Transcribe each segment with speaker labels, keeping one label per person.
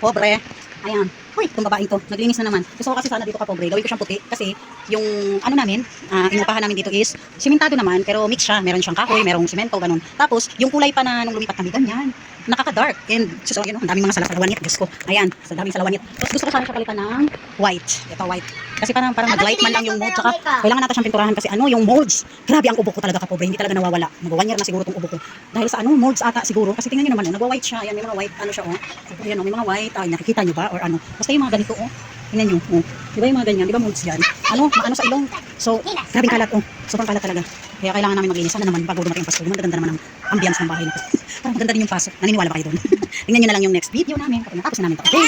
Speaker 1: kapobre. Ayan. Uy, itong babaeng to, naglinis na naman. Gusto ko kasi sana dito kapobre, gawin ko siyang puti. Kasi yung ano namin, inupahan namin dito is simentado naman, pero mix siya. Meron siyang kahoy, merong simento, ganun. Tapos, yung kulay pa na nung lumipat kami, ganyan. Nakaka-dark. And, so, yun, ang daming mga salawanit. Diyos ko. Ayan, sa daming salawanit. Tapos, gusto ko sana siya palitan ng white. Ito, white. Kasi parang mag-light man lang yung mold. Tsaka, kailangan natin siyang pinturahan kasi ano, yung molds. Grabe ang ubo ko talaga kapobre. Hindi talaga nawawala. Mag-1 year na siguro itong ubo ko. Dahil sa ano, molds ata siguro. Kasi tingnan nyo naman, nagwa-white siya. Ayan, may mga white, ano siya, oh. Ayan, oh, may mga white. Ay, nakikita nyo ba? Or ano. Basta yung mga ganito, oh. Tingnan nyo, oh. Di ba yung mga ganyan? Di ba molds yan? Ano, maano sa ilong. So, grabing kalat, oh. Sobrang kalat talaga. Kaya kailangan namin maglinis. Sana naman, bago dumating ang Pasko, maganda naman ang ambience ng bahay na to. Parang maganda din yung pasok. Naniniwala ba kayo doon? Tingnan nyo na lang yung next video namin. Kapag natapos na namin to. Okay?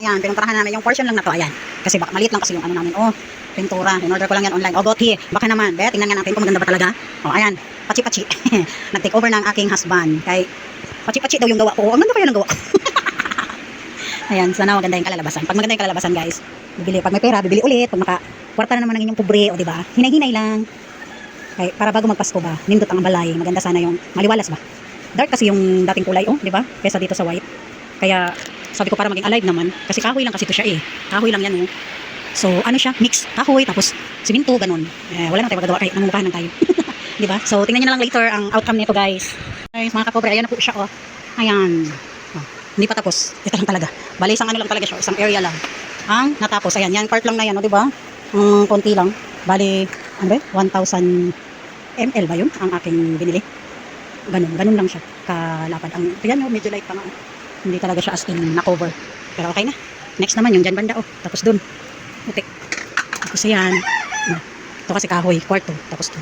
Speaker 1: Ayan, pinunturahan namin yung portion lang na to. Ayan. Kasi baka maliit lang kasi yung ano namin. Oh, pintura. In-order ko lang yan online. Oh, Gothi. Baka naman. Bet, tingnan nga natin kung maganda ba talaga. Oh, ayan. Pachi-pachi. Nag-take over ng aking husband. Kay pachi-pachi daw yung gawa ko. Oh, ang ganda kaya ng gawa ko. Ayan, sana maganda yung kalalabasan. Pag maganda yung kalalabasan, guys, bibili. Pag may pera, bibili ulit. Pag kwarta na naman ng inyong pobre, o diba? Hinay-hinay lang. Kay, para bago magpasko ba, nindot ang balay. Maganda sana yung maliwalas ba. Dark kasi yung dating kulay, oh, diba? Kesa dito sa white. Kaya, sabi ko para maging alive naman. Kasi kahoy lang kasi ito siya eh. Kahoy lang yan, oh. So, ano siya? Mix. Kahoy, tapos siminto, ganun. Wala na tayo magagawa kahit nangungupahan lang tayo. Diba? So, tingnan nyo na lang later ang outcome nito, guys. Guys, mga kapobre, ayan na po siya, oh. Ayan. Oh, hindi pa tapos. Ito lang talaga. Bali, isang ano lang talaga siya. Isang area lang. Ang natapos. Ayan, yan part lang na yan, oh, diba? Konti lang. Bali, ano ba? 1,000 ml ba yun? Ang aking binili. Ganun lang siya. Kalapad. Ayan, oh, medyo light pa nga, oh. Hindi talaga siya as in na-cover. Pero okay na. Next naman yung dyan banda, oh. Tapos dun. Putik. Tapos yan. Ito kasi kahoy. Kwarto. Tapos dun.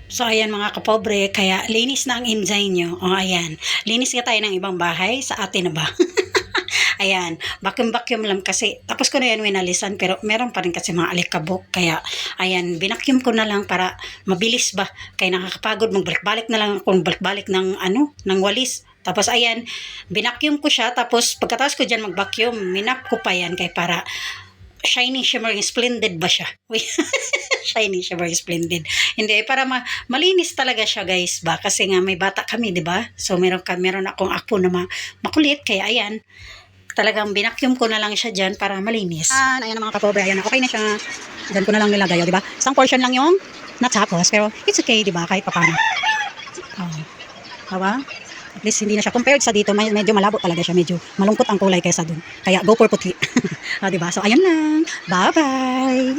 Speaker 1: So, ayan mga kapobre. Kaya, linis na ang enjoy nyo. O, ayan. Linis ka tayo ng ibang bahay. Sa atin na ba? Ayan. Vacuum lang kasi. Tapos ko na yan winalisan. Pero meron pa rin kasi mga alikabok. Kaya, ayan. Binacuum ko na lang para mabilis ba. Kaya nakakapagod. Magbalik-balik na lang ako. Magbalik-balik ng ng walis. Tapos ayan, binacuum ko siya. Tapos pagkatapos ko dyan mag-vacuum, minap ko pa yan kaya para shiny, shimmering, splendid ba siya? Shiny, shimmering, splendid. Hindi, para malinis talaga siya guys ba? Kasi nga may bata kami, di ba? So meron akong apo na makulit. Kaya ayan, talagang binacuum ko na lang siya dyan para malinis. Ayan mga kapobre, ayan, okay na siya. Dyan ko na lang nilagay, di ba? Isang portion lang yung natapos. Pero it's okay, di ba? Kahit pa paano. Oh, diba? At least hindi na siya compared sa dito, medyo malabo talaga siya, medyo malungkot ang kulay kaysa dun. Kaya go for puti. Diba? So ayun lang. Bye-bye.